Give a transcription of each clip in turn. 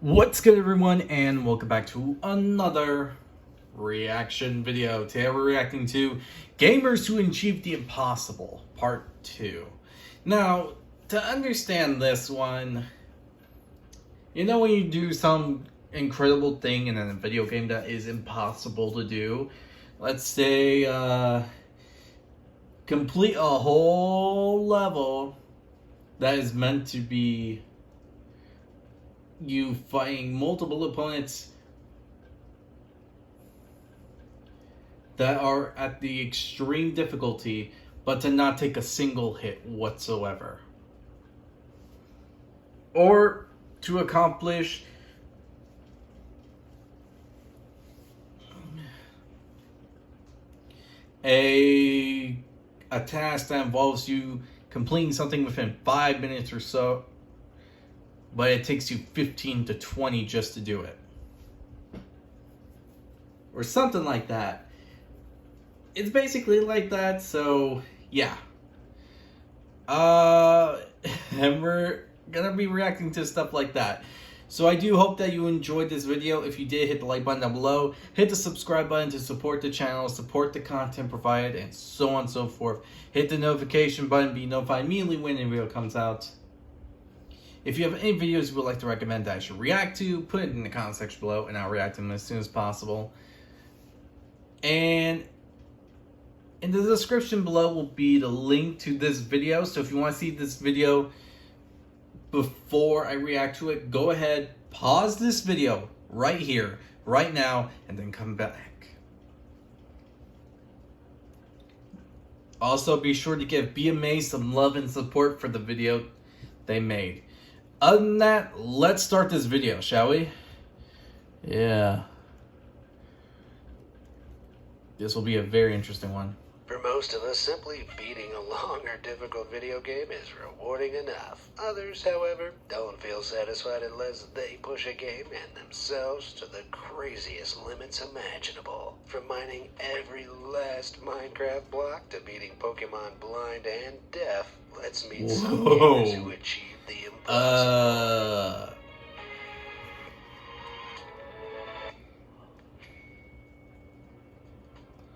What's good, everyone, and welcome back to another reaction video. Today we're reacting to Gamers Who Achieved the Impossible, Part 2. Now, to understand this one, you know when you do some incredible thing in a video game that is impossible to do? Let's say, complete a whole level that is meant to be you fighting multiple opponents that are at the extreme difficulty, but to not take a single hit whatsoever. Or to accomplish a task that involves you completing something within 5 minutes or so, but it takes you 15 to 20 just to do it. Or something like that. It's basically like that, so yeah. And we're gonna be reacting to stuff like that. So I do hope that you enjoyed this video. If you did, hit the like button down below. Hit the subscribe button to support the channel, support the content provided, and so on and so forth. Hit the notification button, be notified immediately when a video comes out. If you have any videos you would like to recommend that I should react to, put it in the comment section below and I'll react to them as soon as possible. And in the description below will be the link to this video. So if you want to see this video before I react to it, go ahead, pause this video right here, right now, and then come back. Also, be sure to give BMA some love and support for the video they made. Other than that, let's start this video, shall we? Yeah. This will be a very interesting one. For most of us, simply beating a long or difficult video game is rewarding enough. Others, however, don't feel satisfied unless they push a game and themselves to the craziest limits imaginable. From mining every last Minecraft block to beating Pokemon blind and deaf, let's meet some gamers who achieved the impossible.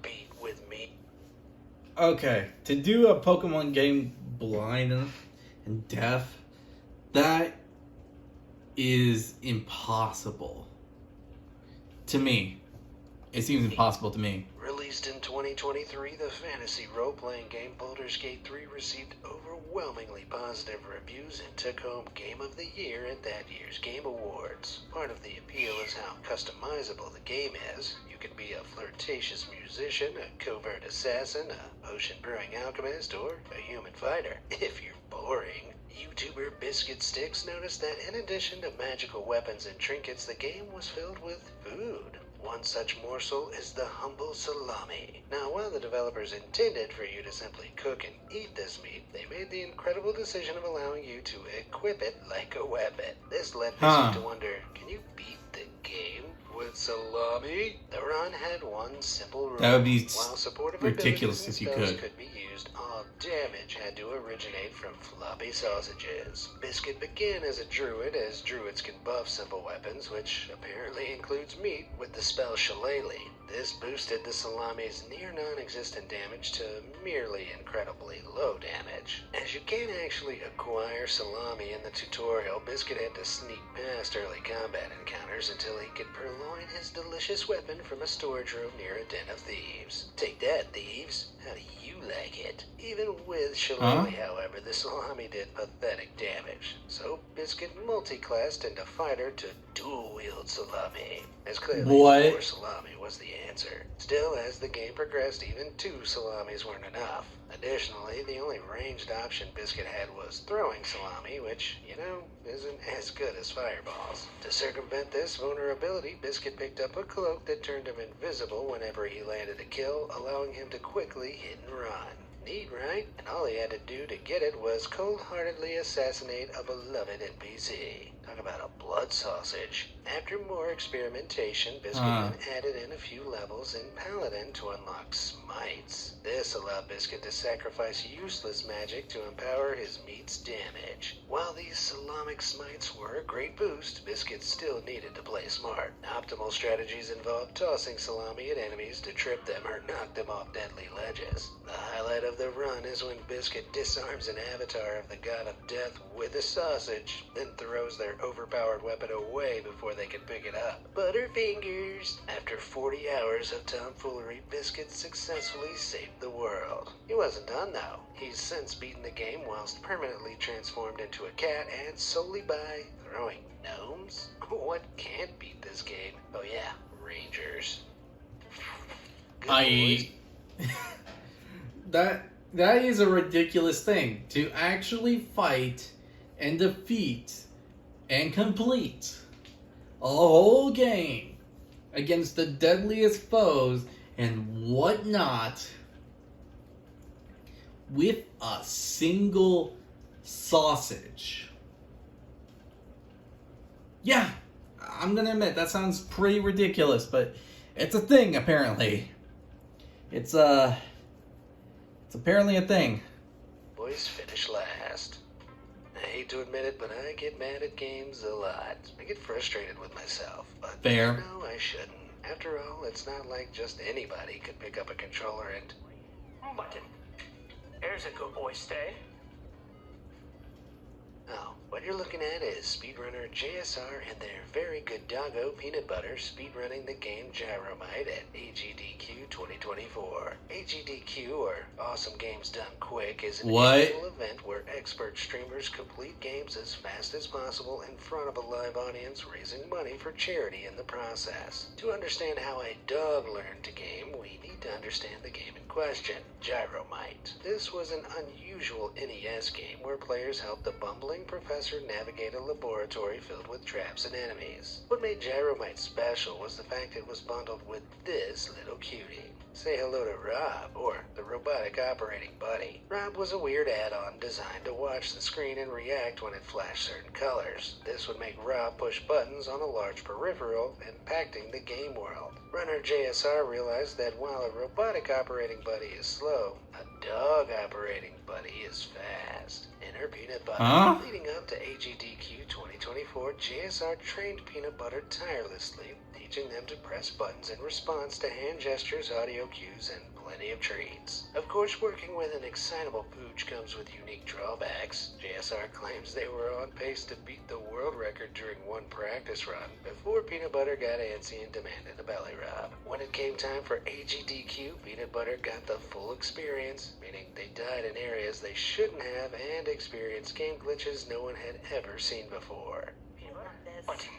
Beat with me. Okay, to do a Pokemon game blind and deaf, that is impossible. To me. It seems impossible to me. Released in 2023, the fantasy role-playing game Baldur's Gate 3 received overwhelmingly positive reviews and took home Game of the Year at that year's Game Awards. Part of the appeal is how customizable the game is. You can be a flirtatious musician, a covert assassin, a potion-brewing alchemist, or a human fighter. If you're boring, YouTuber Biscuit Sticks noticed that in addition to magical weapons and trinkets, the game was filled with food. One such morsel is the humble salami. Now, while the developers intended for you to simply cook and eat this meat, they made the incredible decision of allowing you to equip it like a weapon. This led Biscuit to wonder, can you beat the game with salami? The run had one simple rule. That would be while supportive ridiculous if you could. Be used, all damage had to originate from floppy sausages. Biscuit began as a druid, as druids can buff simple weapons, which apparently includes meat, with the spell Shillelagh. This boosted the salami's near non-existent damage to merely incredibly low damage. As you can't actually acquire salami in the tutorial, Biscuit had to sneak past early combat encounters until he could purloin his delicious weapon from a storage room near a den of thieves. Take that, thieves. How do you like it? Even with Shillelagh, however, the salami did pathetic damage. So Biscuit multi-classed into fighter to dual-wield salami. As clearly more salami was the answer. Still, as the game progressed, even 2 salamis weren't enough. Additionally, the only ranged option Biscuit had was throwing salami, which, you know, isn't as good as fireballs. To circumvent this vulnerability, Biscuit picked up a cloak that turned him invisible whenever he landed a kill, allowing him to quickly hit and run. Neat, right? And all he had to do to get it was cold-heartedly assassinate a beloved NPC. Talk about a blood sausage. After more experimentation, Biscuit then added in a few levels in Paladin to unlock smites. This allowed Biscuit to sacrifice useless magic to empower his meat's damage. While these Salamic smites were a great boost, Biscuit still needed to play smart. Optimal strategies involved tossing salami at enemies to trip them or knock them off deadly ledges. The highlight of the run is when Biscuit disarms an avatar of the god of death with a sausage, then throws their overpowered weapon away before they can pick it up. Butterfingers! After 40 hours of tomfoolery, Biscuit successfully saved the world. He wasn't done though. He's since beaten the game whilst permanently transformed into a cat and solely by throwing gnomes? What can't beat this game? Oh yeah, Rangers. Good boys. That is a ridiculous thing to actually fight and defeat and complete a whole game against the deadliest foes and whatnot with a single sausage. Yeah, I'm gonna admit that sounds pretty ridiculous, but it's a thing apparently. It's apparently a thing. Boys finish last. I hate to admit it, but I get mad at games a lot. I get frustrated with myself, but Fair. no, I shouldn't. After all, it's not like just anybody could pick up a controller and... Button. There's a good boy, stay. Oh, what you're looking at is speedrunner JSR and their very good doggo Peanut Butter speedrunning the game Gyromite at AGDQ 2024. AGDQ, or Awesome Games Done Quick, is an annual event where expert streamers complete games as fast as possible in front of a live audience, raising money for charity in the process. To understand how a dog learned to game, we need to understand the game in question, Gyromite. This was an unusual NES game where players helped the bumbling professor navigate a laboratory filled with traps and enemies. What made Gyromite special was the fact it was bundled with this little cutie. Say hello to Rob, or the robotic operating buddy. Rob was a weird add-on designed to watch the screen and react when it flashed certain colors. This would make Rob push buttons on a large peripheral, impacting the game world. Runner JSR realized that while a robotic operating buddy is slow, a dog operating buddy is fast. Enter Peanut Butter. Leading up to AGDQ 2024, JSR trained Peanut Butter tirelessly, teaching them to press buttons in response to hand gestures, audio cues, and plenty of treats. Of course, working with an excitable pooch comes with unique drawbacks. JSR claims they were on pace to beat the world record during one practice run before Peanut Butter got antsy and demanded a belly rub. When it came time for AGDQ, Peanut Butter got the full experience, meaning they died in areas they shouldn't have and experienced game glitches no one had ever seen before. Button.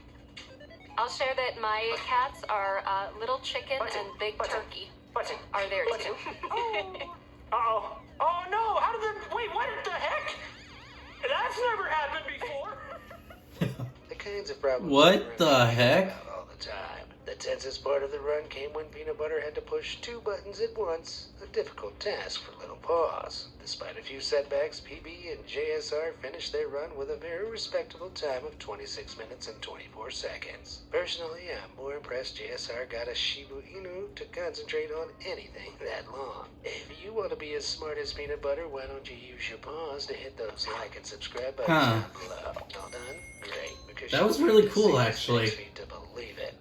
I'll share that my cats are Little Chicken Button. and Big Button. Turkey Button. are there Button. too. Oh. Uh-oh. Oh no, how did the... Wait, what the heck? That's never happened before. The kinds of problems What the heck? all the time. The tensest part of the run came when Peanut Butter had to push 2 buttons at once, a difficult task for Little Paws. Despite a few setbacks, PB and JSR finished their run with a very respectable time of 26 minutes and 24 seconds. Personally, I'm more impressed JSR got a Shiba Inu to concentrate on anything that long. If you want to be as smart as Peanut Butter, why don't you use your paws to hit those like and subscribe buttons down below? All done? Great. Because That was you'll really need to cool, see this actually. next feed to believe it.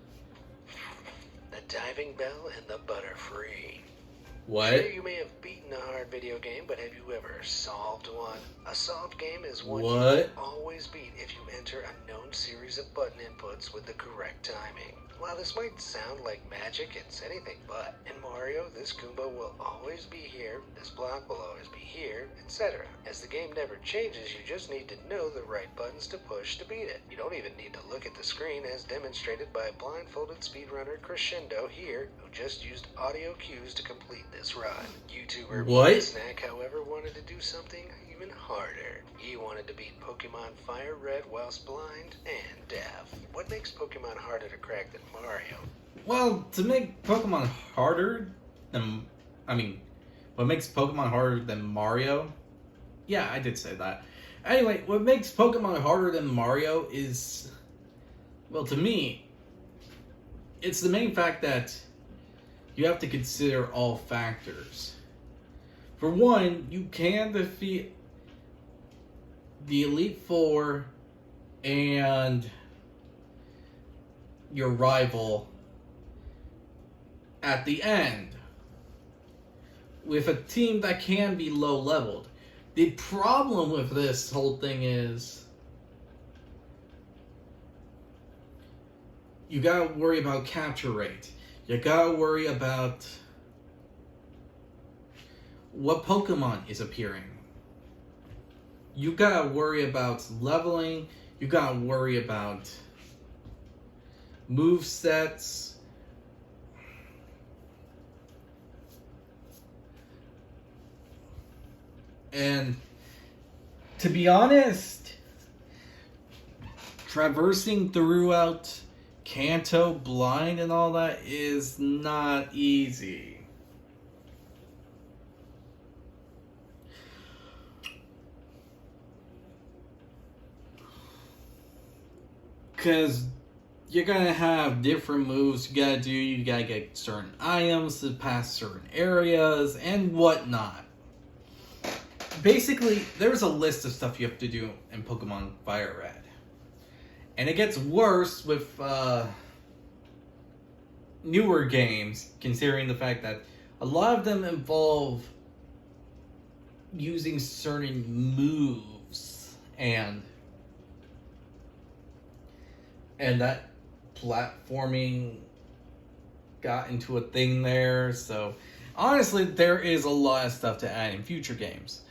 The diving bell and the butter free. What? Sure, you may have beaten a hard video game, but have you ever solved one? A solved game is one you What? will always beat if you enter a known series of button inputs with the correct timing. While this might sound like magic, it's anything but. In Mario, this Goomba will always be here, this block will always be here, etc. As the game never changes, you just need to know the right buttons to push to beat it. You don't even need to look at the screen as demonstrated by blindfolded speedrunner Crescendo here, who just used audio cues to complete this run. YouTuber What? Snack, however, wanted to do something even harder. He wanted to beat Pokemon Fire Red whilst blind and deaf. What makes Pokemon harder to crack than Mario? Well, to make Pokemon harder than... what makes Pokemon harder than Mario? Yeah, I did say that. Anyway, what makes Pokemon harder than Mario is... Well, to me, it's the main fact that you have to consider all factors. For one, you can defeat the Elite Four and your rival at the end with a team that can be low leveled. The problem with this whole thing is you gotta worry about capture rate. You gotta worry about what Pokemon is appearing. You gotta worry about leveling. You gotta worry about move sets. And to be honest, traversing throughout Kanto blind and all that is not easy. Because you're gonna have different moves you gotta do. You gotta get certain items to pass certain areas and whatnot. Basically, there's a list of stuff you have to do in Pokemon Fire Red. And it gets worse with newer games, considering the fact that a lot of them involve using certain moves and that platforming got into a thing there. So honestly, there is a lot of stuff to add in future games.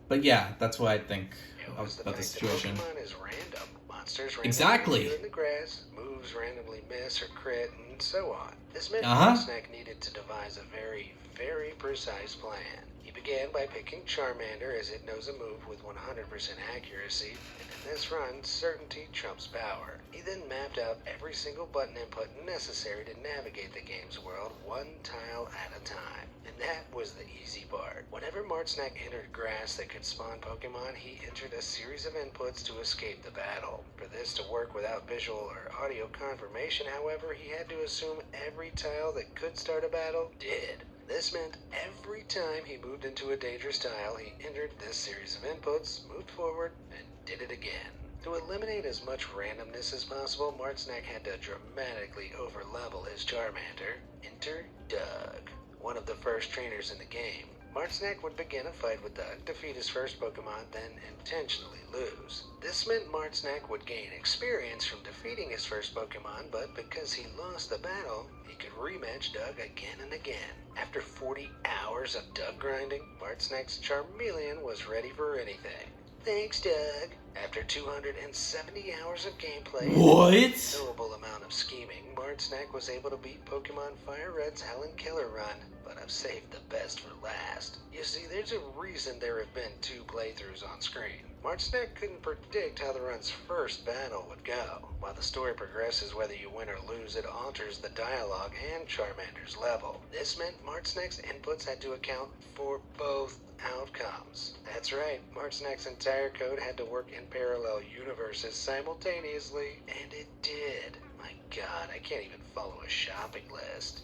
But yeah, that's what I think about the situation. Pokemon is random. Monsters randomly Exactly. appear in the grass, moves randomly miss or crit, and so on. This meant Uh-huh. Snack needed to devise a very, very precise plan. He began by picking Charmander, as it knows a move with 100% accuracy, and in this run, certainty trumps power. He then mapped out every single button input necessary to navigate the game's world one tile at a time. And that was the easy part. Whenever Martsnack entered grass that could spawn Pokemon, he entered a series of inputs to escape the battle. For this to work without visual or audio confirmation, however, he had to assume every tile that could start a battle did. This meant every time he moved into a dangerous tile, he entered this series of inputs, moved forward, and did it again. To eliminate as much randomness as possible, Martsnack had to dramatically overlevel his Charmander. Enter Doug, one of the first trainers in the game. Martsnack would begin a fight with Doug, defeat his first Pokemon, then intentionally lose. This meant Martsnack would gain experience from defeating his first Pokemon, but because he lost the battle, he could rematch Doug again and again. After 40 hours of Doug grinding, Martsnack's Charmeleon was ready for anything. Thanks, Doug. After 270 hours of gameplay What? and a knowable amount of scheming, Martsnack was able to beat Pokemon Fire Red's Helen Keller run, but I've saved the best for last. You see, there's a reason there have been 2 playthroughs on screen. Martsnack couldn't predict how the run's first battle would go. While the story progresses, whether you win or lose, it alters the dialogue and Charmander's level. This meant Martsnack's inputs had to account for both outcomes. That's right, Martsnack's entire code had to work in parallel universes simultaneously, and it did. My god, I can't even follow a shopping list.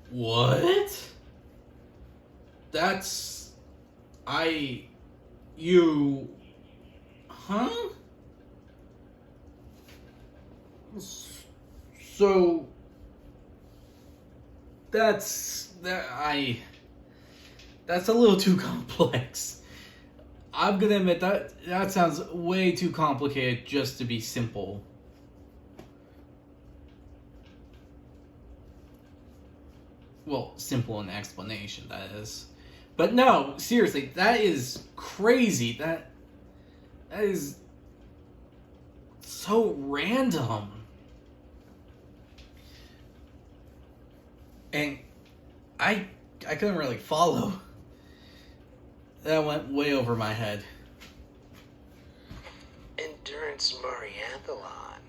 What? Huh? So, that's a little too complex. I'm gonna admit that sounds way too complicated just to be simple. Well, simple in explanation, that is. But no, seriously, that is crazy. That is so random. And I couldn't really follow. That went way over my head. Endurance Marianthalon.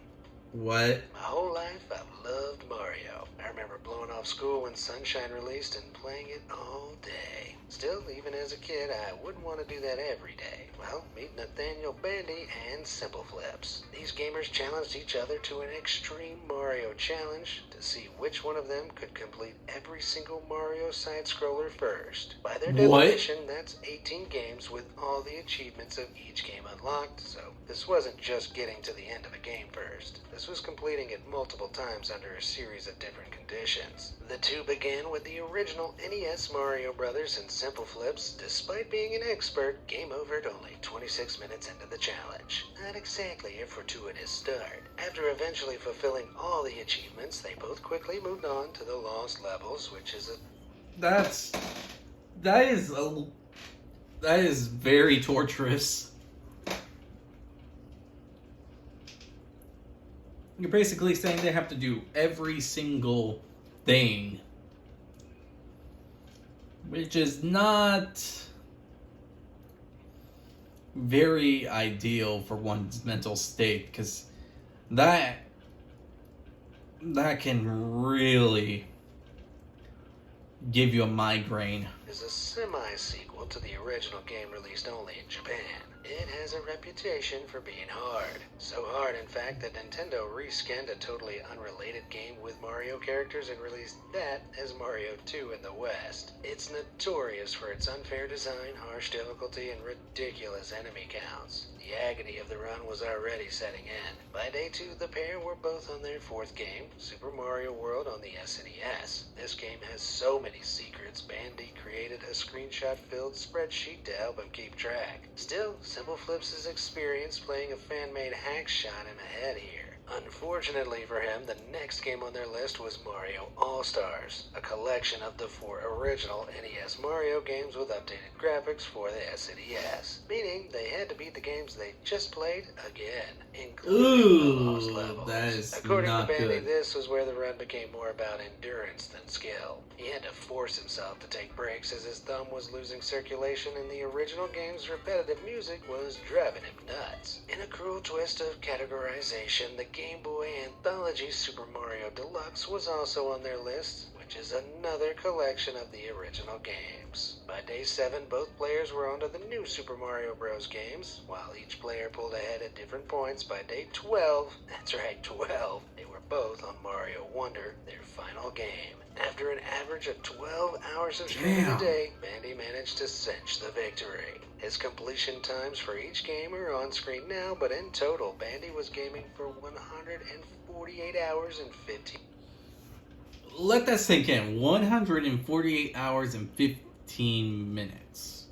What? My whole life I've loved loved Mario. I remember blowing off school when Sunshine released and playing it all day. Still, even as a kid, I wouldn't want to do that every day. Well, meet Nathaniel Bandy and Simple Flips. These gamers challenged each other to an extreme Mario challenge to see which one of them could complete every single Mario side-scroller first. By their definition, that's 18 games with all the achievements of each game unlocked, so this wasn't just getting to the end of a game first. This was completing it multiple times under a series of different conditions. The two began with the original NES Mario Brothers and Simple Flips. Despite being an expert, game over at only 26 minutes into the challenge. Not exactly a fortuitous start. After eventually fulfilling all the achievements, they both quickly moved on to the Lost Levels, which is that is very torturous. You're basically saying they have to do every single thing, which is not very ideal for one's mental state, because that can really give you a migraine. Is a semi-sequel to the original game released only in Japan. It has a reputation for being hard. So hard, in fact, that Nintendo reskinned a totally unrelated game with Mario characters and released that as Mario 2 in the West. It's notorious for its unfair design, harsh difficulty, and ridiculous enemy counts. The agony of the run was already setting in. By day 2, the pair were both on their fourth game, Super Mario World on the SNES. This game has so many secrets, Bandy created a screenshot-filled spreadsheet to help him keep track. Still, Simple Flips' experience playing a fan-made hack shot him ahead here. Unfortunately for him, the next game on their list was Mario All-Stars, a collection of the 4 original NES Mario games with updated graphics for the SNES, meaning they had to beat the games they just played again, including the Lost Levels. That is According not to Bandy, good. this was where the run became more about endurance than skill. He had to force himself to take breaks as his thumb was losing circulation and the original game's repetitive music was driving him nuts. In a cruel twist of categorization, the Game Boy Anthology Super Mario Deluxe was also on their list, which is another collection of the original games. By day 7, both players were onto the new Super Mario Bros. Games, while each player pulled ahead at different points. By day 12, that's right, 12, they were both on Mario Wonder, their final game. After an average of 12 hours of streaming a day, Bandy managed to cinch the victory. His completion times for each game are on screen now, but in total, Bandy was gaming for 148 hours and 15. Let that sink in. 148 hours and 15 minutes.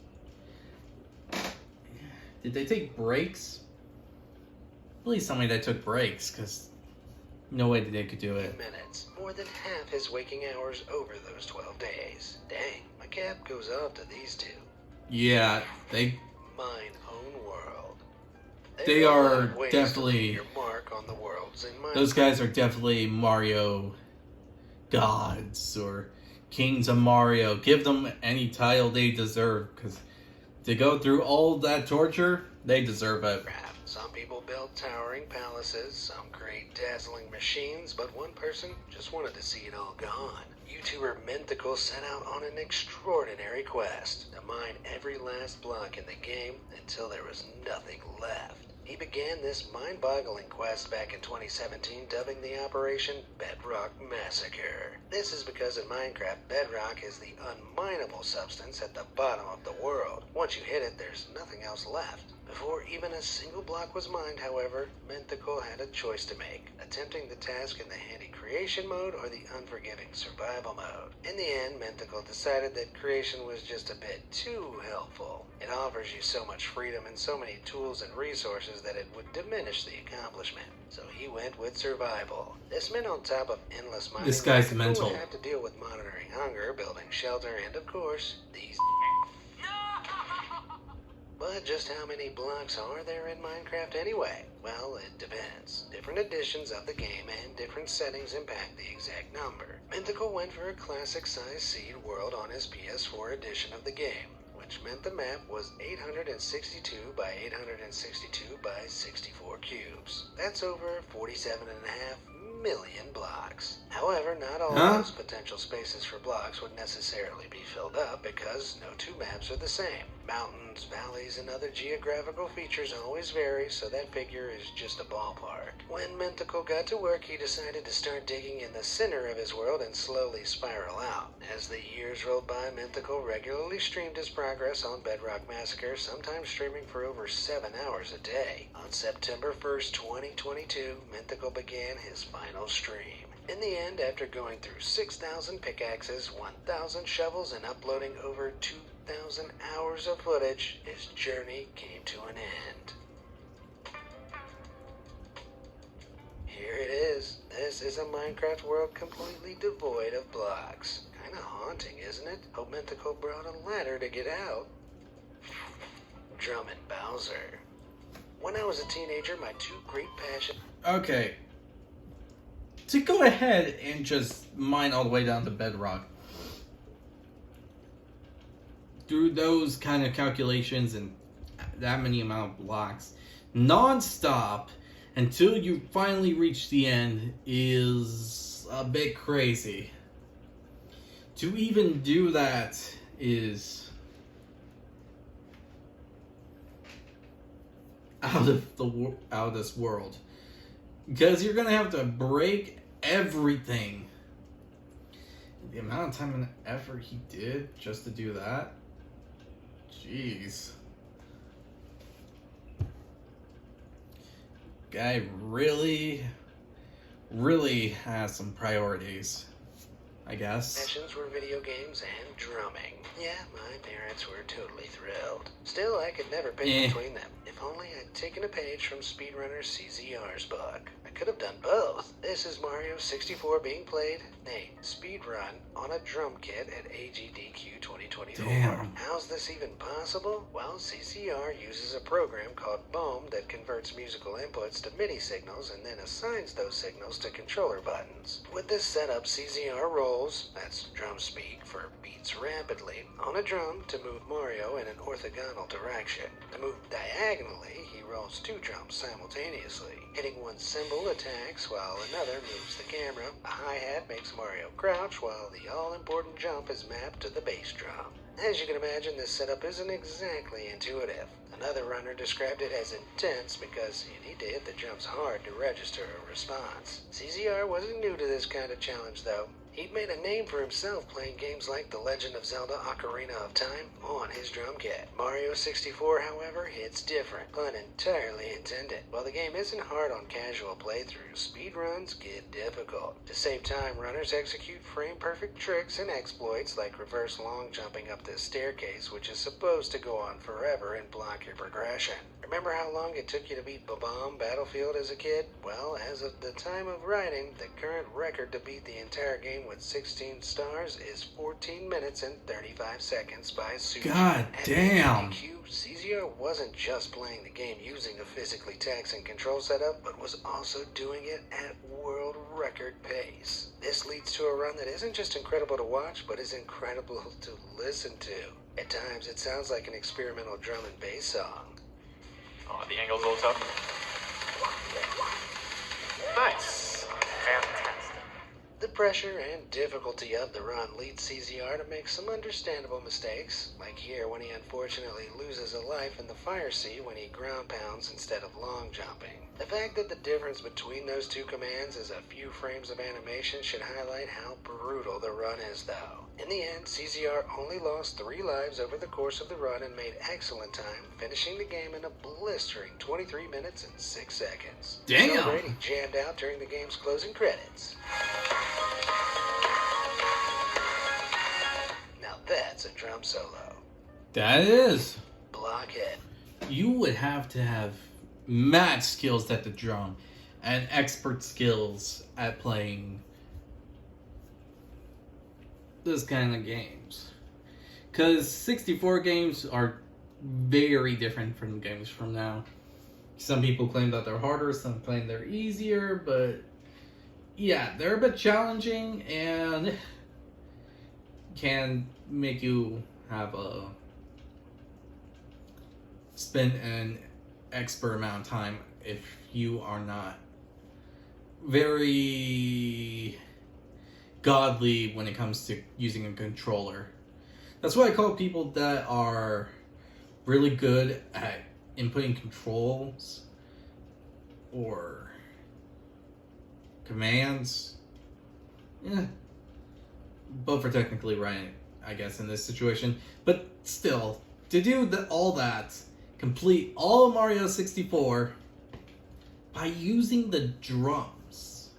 Did they take breaks? Please tell me they took breaks, because no way they could do it. Minutes. More than half his waking hours over those 12 days. Dang, my cap goes off to these two. Yeah, they Mine own world. They got a are lot of ways to definitely- leave your mark on the worlds in Minecraft. those guys are definitely Mario gods or kings of Mario. Give them any title they deserve, because to go through all that torture, they deserve it. Some people build towering palaces, some create dazzling machines, but one person just wanted to see it all gone. YouTuber Mythical set out on an extraordinary quest to mine every last block in the game until there was nothing left. He began this mind-boggling quest back in 2017, dubbing the operation Bedrock Massacre. This is because in Minecraft, bedrock is the unminable substance at the bottom of the world. Once you hit it, there's nothing else left. Before even a single block was mined, however, Mythical had a choice to make, attempting the task in the handy creation mode or the unforgiving survival mode. In the end, Mythical decided that creation was just a bit too helpful. It offers you so much freedom and so many tools and resources that it would diminish the accomplishment. So he went with survival. This meant on top of endless mining, This guy's Mythical mental. would have to deal with monitoring hunger, building shelter, and of course, these. But just how many blocks are there in Minecraft anyway? Well, it depends. Different editions of the game and different settings impact the exact number. Mythical went for a classic size seed world on his PS4 edition of the game, which meant the map was 862 by 862 by 64 cubes. That's over 47.5 million blocks. However, not all Huh? those potential spaces for blocks would necessarily be filled up because no two maps are the same. Mountains, valleys, and other geographical features always vary, so that figure is just a ballpark. When Mentacle got to work, he decided to start digging in the center of his world and slowly spiral out. As the years rolled by, Mentacle regularly streamed his progress on Bedrock Massacre, sometimes streaming for over 7 hours a day. On September 1st, 2022, Mentacle began his final stream. In the end, after going through 6,000 pickaxes, 1,000 shovels, and uploading over 2,000 hours of footage, his journey came to an end. Here it is. This is a Minecraft world completely devoid of blocks. Kinda haunting, isn't it? Hope Mentacle brought a ladder to get out. Drummond Bowser. When I was a teenager, my two great passions... Okay. To go ahead and just mine all the way down to bedrock, through those kind of calculations and that many amount of blocks, non-stop, until you finally reach the end, is a bit crazy. To even do that is out of this world, because you're gonna have to break everything. The amount of time and effort he did just to do that, jeez. Guy really has some priorities, I guess. passions were video games and drumming. Yeah, my parents were totally thrilled. Still, I could never pick between them. If only I'd taken a page from speedrunner CZR's book. I could have done both. This is Mario 64 being played, speedrun, on a drum kit at AGDQ 2024. Damn. How's this even possible? Well, CCR uses a program called BOEM that converts musical inputs to MIDI signals and then assigns those signals to controller buttons. With this setup, CCR rolls, that's drum speak for beats rapidly, on a drum to move Mario in an orthogonal direction. To move diagonally, he rolls two drums simultaneously. Hitting one cymbal attacks while another moves the camera. A hi-hat makes Mario crouch while the all-important jump is mapped to the bass drum. As you can imagine, this setup isn't exactly intuitive. Another runner described it as intense because you need to hit the jumps hard to register a response. CZR wasn't new to this kind of challenge, though. He'd made a name for himself playing games like The Legend of Zelda Ocarina of Time on his drum kit. Mario 64, however, hits different, pun entirely intended. While the game isn't hard on casual playthroughs, speedruns get difficult. To save time, runners execute frame-perfect tricks and exploits like reverse long jumping up this staircase, which is supposed to go on forever and block your progression. Remember how long it took you to beat Bob-omb Battlefield as a kid? Well, as of the time of writing, the current record to beat the entire game with 16 stars is 14 minutes and 35 seconds by Suji. God damn. At CZR wasn't just playing the game using a physically taxing control setup, but was also doing it at world record pace. This leads to a run that isn't just incredible to watch, but is incredible to listen to. At times, it sounds like an experimental drum and bass song. Oh, the angle's a little tough. Nice. Fantastic. The pressure and difficulty of the run leads CZR to make some understandable mistakes, like here when he unfortunately loses a life in the fire sea when he ground pounds instead of long jumping. The fact that the difference between those two commands is a few frames of animation should highlight how brutal the run is, though. In the end, CZR only lost 3 lives over the course of the run and made excellent time, finishing the game in a blistering 23 minutes and 6 seconds. Damn! So Brady jammed out during the game's closing credits. Now that's a drum solo. That is. Blockhead. You would have to have mad skills at the drum and expert skills at playing this kind of games. Because 64 games are very different from games from now. Some people claim that they're harder, some claim they're easier, but yeah, they're a bit challenging and can make you have a spend an expert amount of time if you are not very godly when it comes to using a controller. That's why I call people that are really good at inputting controls or commands. Yeah, both are technically right, I guess, in this situation. But still, to do all that, complete all of Mario 64 by using the drums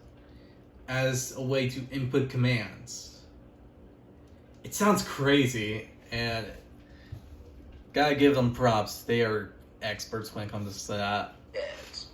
as a way to input commands. It sounds crazy, and gotta give them props. They are experts when it comes to that. Yes.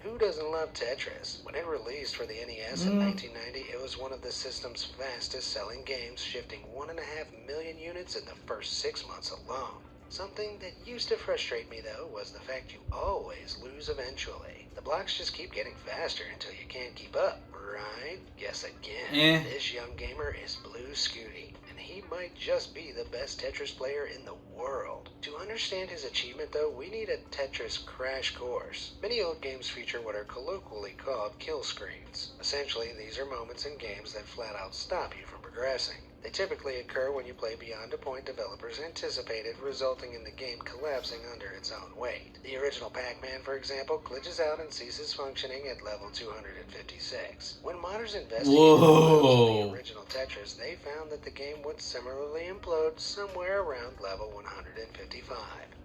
Who doesn't love Tetris? When it released for the NES in 1990, it was one of the system's fastest selling games, shifting 1.5 million units in the first 6 months alone. Something that used to frustrate me, though, was the fact you always lose eventually. The blocks just keep getting faster until you can't keep up, right? Guess again. This young gamer is Blue Scooty, and he might just be the best Tetris player in the world. To understand his achievement, though, we need a Tetris crash course. Many old games feature what are colloquially called kill screens. Essentially, these are moments in games that flat out stop you from progressing. They typically occur when you play beyond a point developers anticipated, resulting in the game collapsing under its own weight. The original Pac-Man, for example, glitches out and ceases functioning at level 256. When modders investigated the original Tetris, they found that the game would similarly implode somewhere around level 155.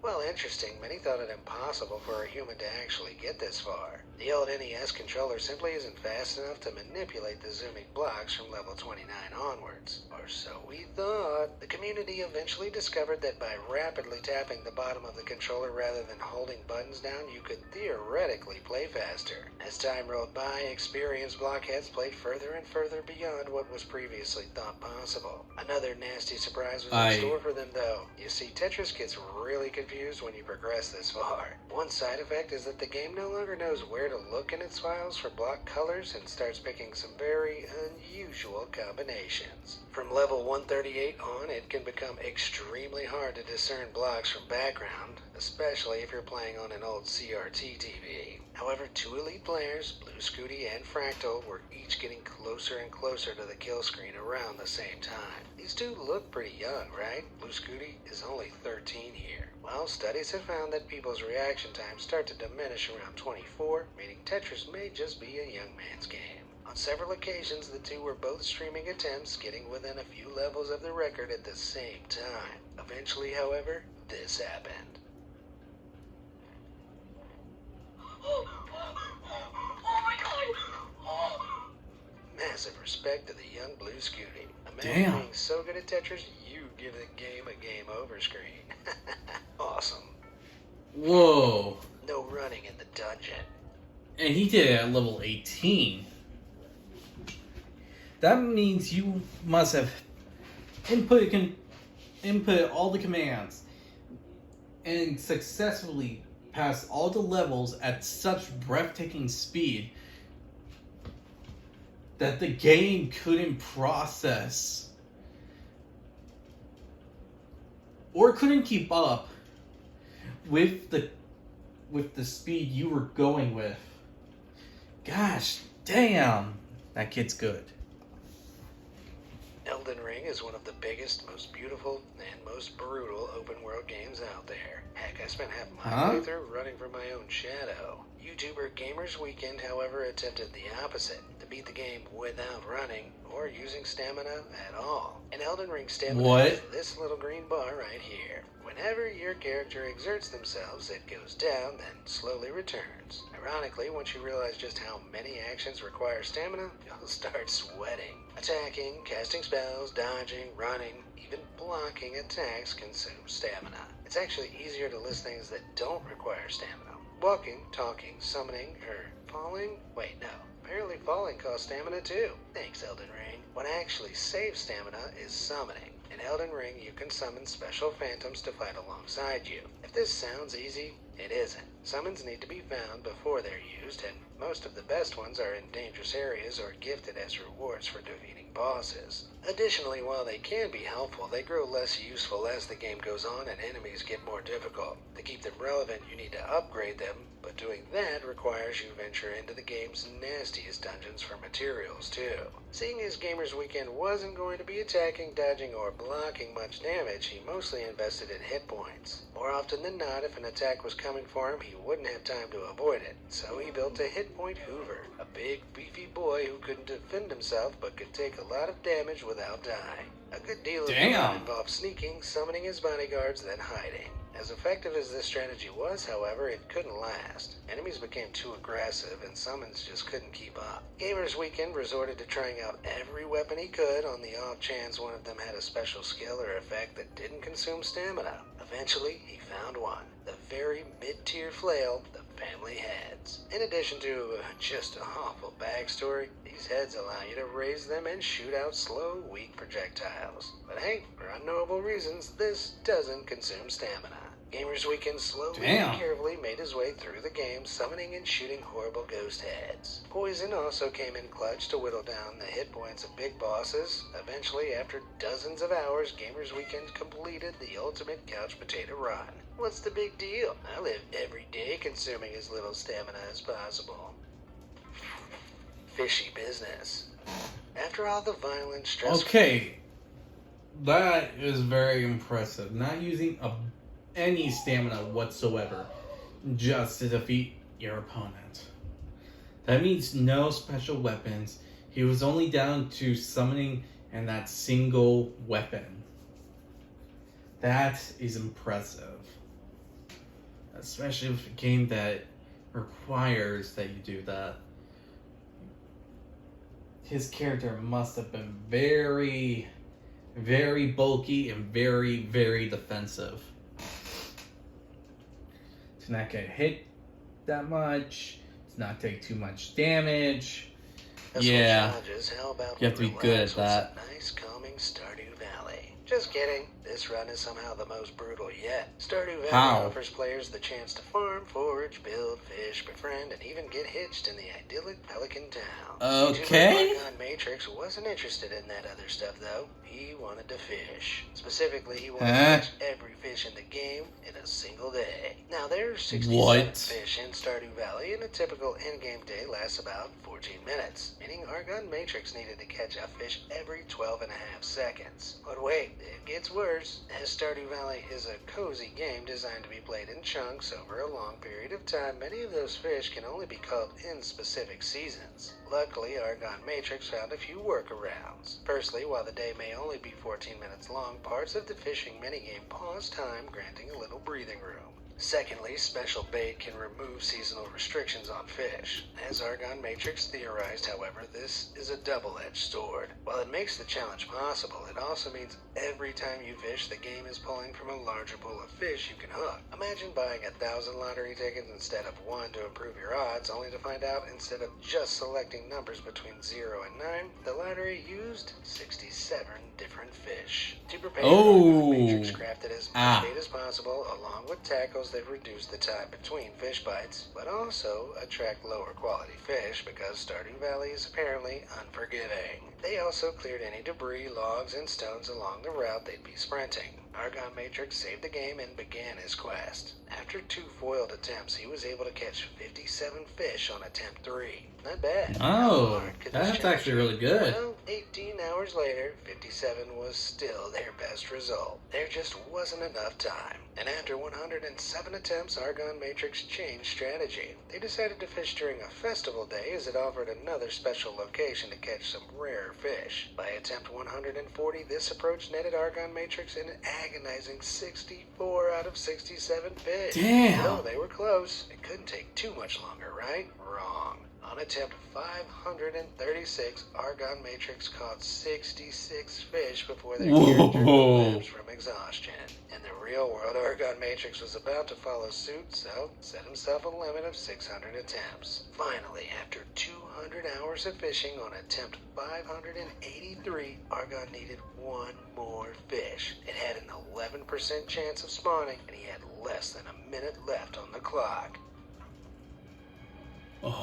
Well, interesting, many thought it impossible for a human to actually get this far. The old NES controller simply isn't fast enough to manipulate the zooming blocks from level 29 onwards. Or so we thought. The community eventually discovered that by rapidly tapping the bottom of the controller rather than holding buttons down, you could theoretically play faster. As time rolled by, experienced blockheads played further and further beyond what was previously thought possible. Another nasty surprise was in store for them, though. You see, Tetris gets really confused when you progress this far. One side effect is that the game no longer knows where to look in its files for block colors and starts picking some very unusual combinations. From level 138 on, it can become extremely hard to discern blocks from background, especially if you're playing on an old CRT TV. However, two elite players, Blue Scooty and Fractal, were each getting closer and closer to the kill screen around the same time. These two look pretty young, right? Blue Scooty is only 13 here. Well, studies have found that people's reaction times start to diminish around 24, meaning Tetris may just be a young man's game. On several occasions, the two were both streaming attempts, getting within a few levels of the record at the same time. Eventually, however, this happened. Oh my god! Massive respect to the young Blue Scooty. Damn. Being so good at Tetris, you give the game a game over screen. Awesome. Whoa. No running in the dungeon. And he did it at level 18. That means you must have input all the commands and successfully passed all the levels at such breathtaking speed that the game couldn't process or couldn't keep up with the speed you were going with. Gosh, damn, that kid's good. Elden Ring is one of the biggest, most beautiful, and most brutal open-world games out there. Heck, I spent half my playthrough running from my own shadow. YouTuber Gamers Weekend, however, attempted the opposite, to beat the game without running or using stamina at all. In Elden Ring, stamina is this little green bar right here. Whenever your character exerts themselves, it goes down, then slowly returns. Ironically, once you realize just how many actions require stamina, you'll start sweating. Attacking, casting spells, dodging, running, even blocking attacks consume stamina. It's actually easier to list things that don't require stamina. Walking, talking, summoning, or falling? Wait, no. Apparently falling costs stamina too. Thanks, Elden Ring. What actually saves stamina is summoning. In Elden Ring, you can summon special phantoms to fight alongside you. If this sounds easy, it isn't. Summons need to be found before they're used, and most of the best ones are in dangerous areas or gifted as rewards for defeating bosses. Additionally, while they can be helpful, they grow less useful as the game goes on and enemies get more difficult. To keep them relevant, you need to upgrade them, but doing that requires you venture into the game's nastiest dungeons for materials, too. Seeing as Gamer's Weekend wasn't going to be attacking, dodging, or blocking much damage, he mostly invested in hit points. More often than not, if an attack was coming for him, he wouldn't have time to avoid it. So he built a hit point Hoover, a big, beefy boy who couldn't defend himself but could take a lot of damage without dying. A good deal of it involved sneaking, summoning his bodyguards, then hiding. As effective as this strategy was, however, it couldn't last. Enemies became too aggressive, and summons just couldn't keep up. Gamer's Weekend resorted to trying out every weapon he could on the off chance one of them had a special skill or effect that didn't consume stamina. Eventually, he found one. The very mid-tier flail, the family heads. In addition to just an awful backstory, these heads allow you to raise them and shoot out slow, weak projectiles. But hey, for unknowable reasons, this doesn't consume stamina. Gamer's Weekend slowly and carefully made his way through the game, summoning and shooting horrible ghost heads. Poison also came in clutch to whittle down the hit points of big bosses. Eventually, after dozens of hours, Gamer's Weekend completed the ultimate couch potato run. What's the big deal? I live every day consuming as little stamina as possible. Fishy business. After all the violent, stressful... Okay, that is very impressive. Not using any stamina whatsoever just to defeat your opponent. That means no special weapons. He was only down to summoning and that single weapon. That is impressive. Especially with a game that requires that you do that. His character must have been very, very bulky and very, very defensive. To not get hit that much, to not take too much damage. Yeah, you have to be good at that. Nice, calming Stardew Valley. Just kidding. This run is somehow the most brutal yet. Stardew Valley offers players the chance to farm, forage, build, fish, befriend, and even get hitched in the idyllic Pelican Town. Okay. YouTuber Matrix wasn't interested in that other stuff, though. He wanted to fish. Specifically, he wanted to catch every fish in the game in a single day. Now, there's 67 fish in Stardew Valley, and a typical in-game day lasts about 14 minutes, meaning Argon Matrix needed to catch a fish every 12 and a half seconds. But wait, it gets worse, as Stardew Valley is a cozy game designed to be played in chunks over a long period of time. Many of those fish can only be caught in specific seasons. Luckily, Argon Matrix found a few workarounds. Firstly, while the day may only be 14 minutes long, parts of the fishing minigame pause time, granting a little breathing room. Secondly, special bait can remove seasonal restrictions on fish. As Argon Matrix theorized, however, this is a double-edged sword. While it makes the challenge possible, it also means every time you fish, the game is pulling from a larger pool of fish you can hook. Imagine buying 1,000 lottery tickets instead of 1 to improve your odds, only to find out instead of just selecting numbers between 0 and 9, the lottery used 67 different fish. To prepare, Argon Matrix crafted as much bait as possible, along with tackles that reduce the time between fish bites, but also attract lower quality fish because Stardew Valley is apparently unforgiving. They also cleared any debris, logs, and stones along the route they'd be sprinting. Argon Matrix saved the game and began his quest. After 2 foiled attempts, he was able to catch 57 fish on attempt 3. Not bad. Oh, that's actually really good. Well, 18 hours later, 57 was still their best result. There just wasn't enough time. And after 107 attempts, Argon Matrix changed strategy. They decided to fish during a festival day as it offered another special location to catch some rare fish. By attempt 140, this approach netted Argon Matrix an agonizing 64 out of 67 fish. Damn! No, they were close. It couldn't take too much longer, right? Wrong. On attempt 536, Argon Matrix caught 66 fish before their character collapsed from exhaustion. In the real world, Argon Matrix was about to follow suit, so set himself a limit of 600 attempts. Finally, after 200 hours of fishing on attempt 583, Argon needed 1 more fish. It had an 11% chance of spawning, and he had less than a minute left on the clock. That's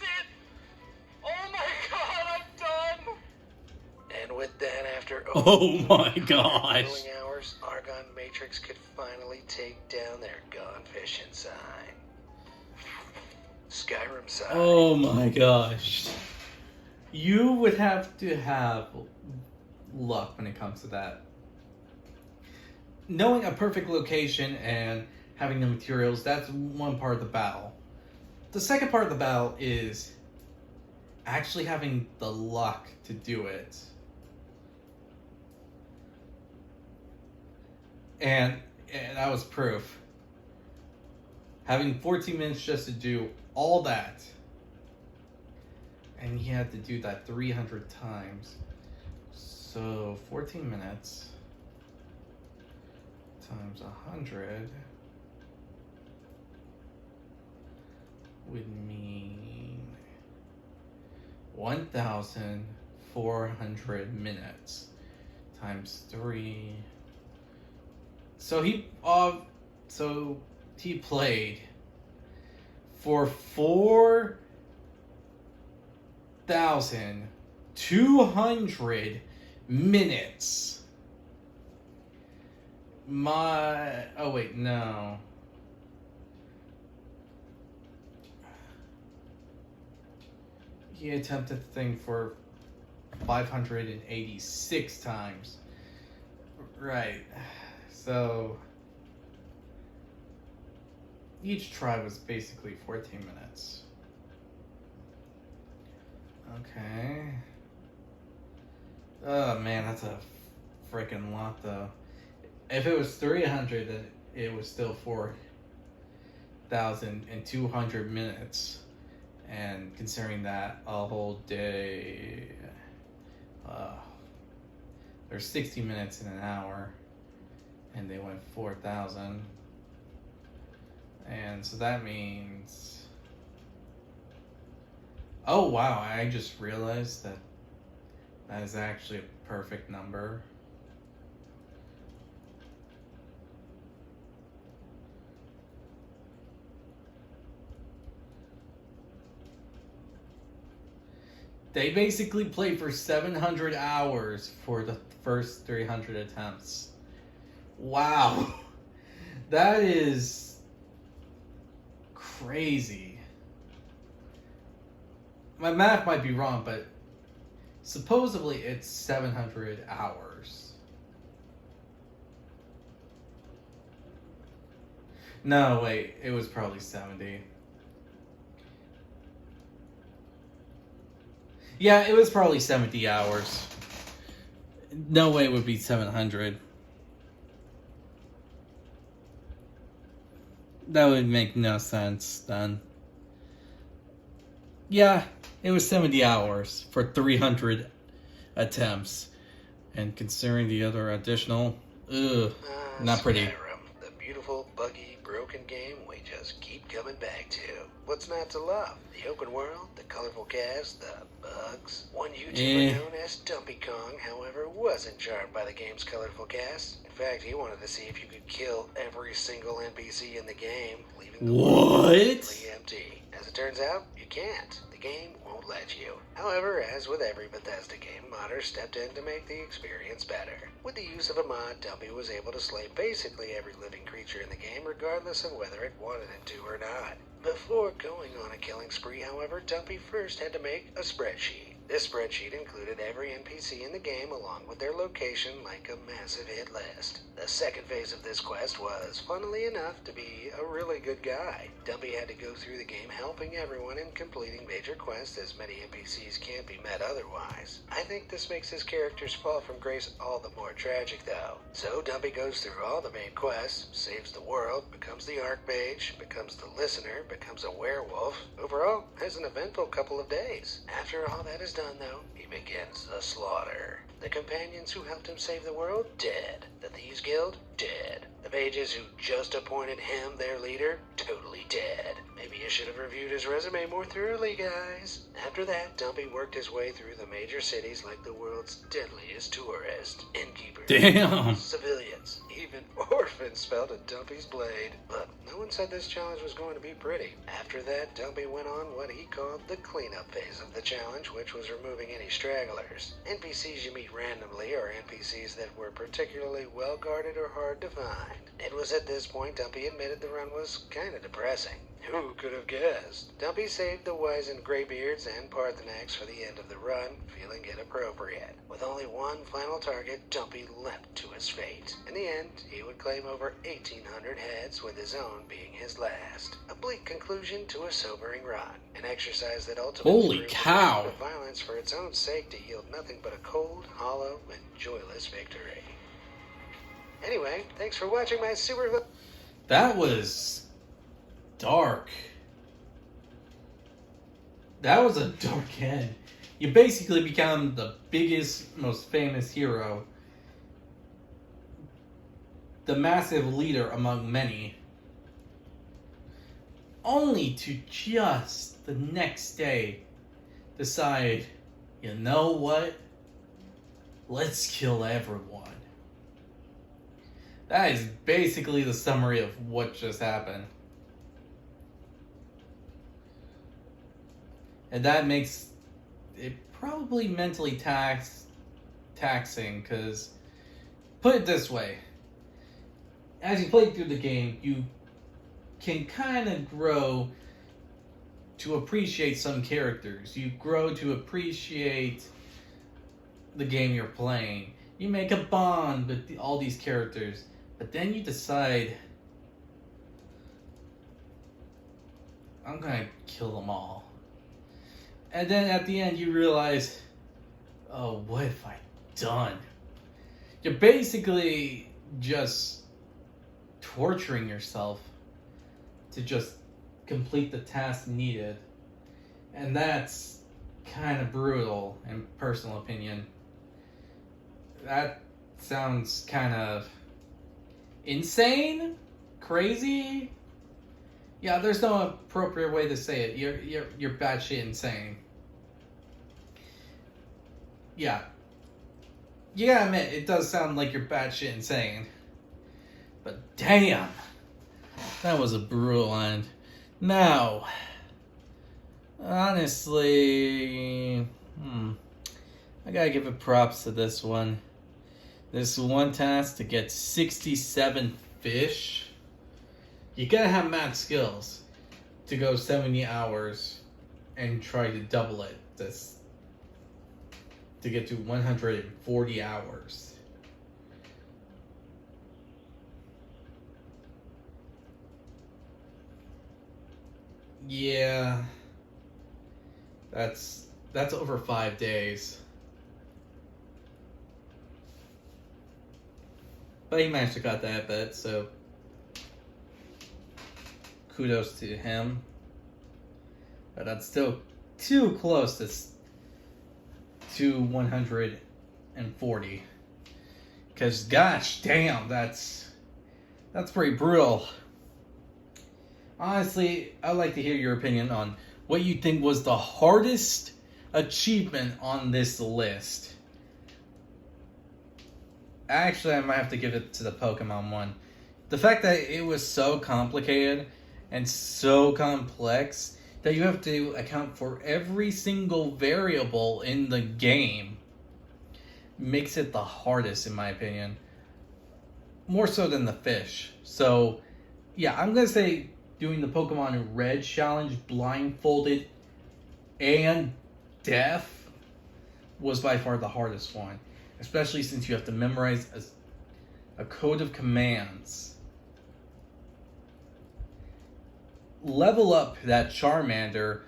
it! Oh my god, I'm done! And with that, after oh my god, hours, Argon Matrix could finally take down their gone fishing sign. Skyrim sign. Oh my gosh. You would have to have luck when it comes to that. Knowing a perfect location and having the materials, that's one part of the battle. The second part of the battle is actually having the luck to do it. And that was proof. Having 14 minutes just to do all that. And he had to do that 300 times. So 14 minutes times 100 would mean 1,400 minutes times 3. So he played for 4,200 minutes. Oh wait, no. He attempted the thing for 586 times. Right. So each try was basically 14 minutes. Okay. Oh man, that's a freaking lot though. If it was 300, then it was still 4,200 minutes. And considering that a whole day, there's 60 minutes in an hour, and they went 4,000. And so that means, oh wow, I just realized that that is actually a perfect number. They basically played for 700 hours for the first 300 attempts. Wow. That is crazy. My math might be wrong, but supposedly it's 700 hours. No, wait, it was probably 70. Yeah, it was probably 70 hours. No way it would be 700. That would make no sense then. Yeah, it was 70 hours for 300 attempts. And considering the other additional, not pretty. Skyrim, the beautiful, buggy, broken game we just keep coming back to. What's not to love? The open world, the colorful cast, the bugs. One YouTuber known as Dumpy Kong, however, wasn't charmed by the game's colorful cast. In fact, he wanted to see if you could kill every single NPC in the game, leaving the world completely empty. As it turns out, you can't. The game won't let you. However, as with every Bethesda game, modders stepped in to make the experience better. With the use of a mod, Dumpy was able to slay basically every living creature in the game, regardless of whether it wanted him to or not. Before going on a killing spree, however, Dumpy first had to make a spreadsheet. This spreadsheet included every NPC in the game along with their location like a massive hit list. The second phase of this quest was, funnily enough, to be a really good guy. Dumpy had to go through the game helping everyone and completing major quests as many NPCs can't be met otherwise. I think this makes his character's fall from grace all the more tragic though. So Dumpy goes through all the main quests, saves the world, becomes the Archmage, becomes the Listener, becomes a werewolf. Overall, has an eventful couple of days. After all that is done though, he begins the slaughter. The companions who helped him save the world, dead. The Thieves Guild, dead. The mages who just appointed him their leader, totally dead. Maybe You should have reviewed his resume more thoroughly, guys. After that, Dumpy worked his way through the major cities like the world's deadliest tourist. Innkeepers, Damn. civilians, even orphans felt a Dumpy's blade. But no one said this challenge was going to be pretty. After that, Dumpy went on what he called the cleanup phase of the challenge, which was removing any stragglers. NPCs you meet randomly are NPCs that were particularly well guarded or hard to find. It was at this point Dumpy admitted the run was kind of depressing. Who could have guessed? Dumpy saved the wizened graybeards and Parthenax for the end of the run, feeling it appropriate. With only one final target, Dumpy leapt to his fate. In the end, he would claim over 1,800 heads, with his own being his last. A bleak conclusion to a sobering run. An exercise that ultimately Holy proved cow. the violence for its own sake to yield nothing but a cold, hollow, and joyless victory. Anyway, thanks for watching my super... That was dark. That was a dark end. You basically become the biggest, most famous hero. The massive leader among many. Only to just the next day decide, you know what? Let's kill everyone. That is basically the summary of what just happened. And that makes it probably mentally taxing, because, put it this way, as you play through the game, you can kind of grow to appreciate some characters. You grow to appreciate the game you're playing. You make a bond with all these characters, but then you decide, I'm gonna kill them all. And then at the end you realize, oh, what have I done? You're basically just torturing yourself to just complete the task needed. And that's kind of brutal, in personal opinion. That sounds kind of insane? Crazy? Yeah, there's no appropriate way to say it. You're batshit insane. Yeah. You gotta admit, it does sound like you're batshit insane. But damn, that was a brutal end. Now, honestly, I gotta give it props to this one. This one task to get 67 fish. You gotta have mad skills to go 70 hours and try to double it. To get to 140 hours. Yeah, that's over 5 days. But he managed to cut that bit, so kudos to him. But that's still too close to 140. Because gosh damn, that's pretty brutal. Honestly, I'd like to hear your opinion on what you think was the hardest achievement on this list. Actually, I might have to give it to the Pokemon one. The fact that it was so complicated and so complex that you have to account for every single variable in the game makes it the hardest, in my opinion. More so than the fish. So, yeah, I'm going to say doing the Pokemon Red challenge blindfolded and deaf was by far the hardest one. Especially since you have to memorize a code of commands. Level up that Charmander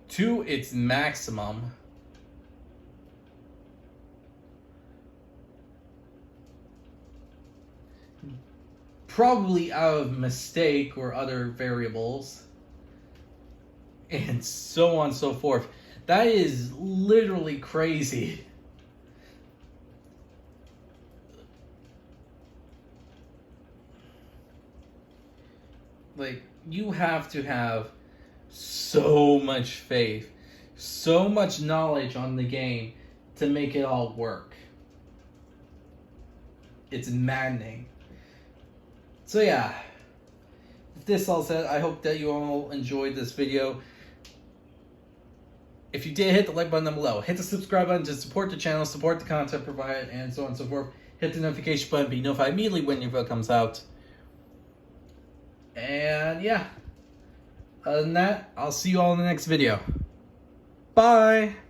to its maximum. Probably out of mistake or other variables. And so on and so forth. That is literally crazy. Like, you have to have so much faith, so much knowledge on the game to make it all work. It's maddening. So yeah, with this all said, I hope that you all enjoyed this video. If you did, hit the like button down below. Hit the subscribe button to support the channel, support the content provided, and so on and so forth. Hit the notification button, be notified immediately when your video comes out. And yeah, other than that, I'll see you all in the next video. Bye!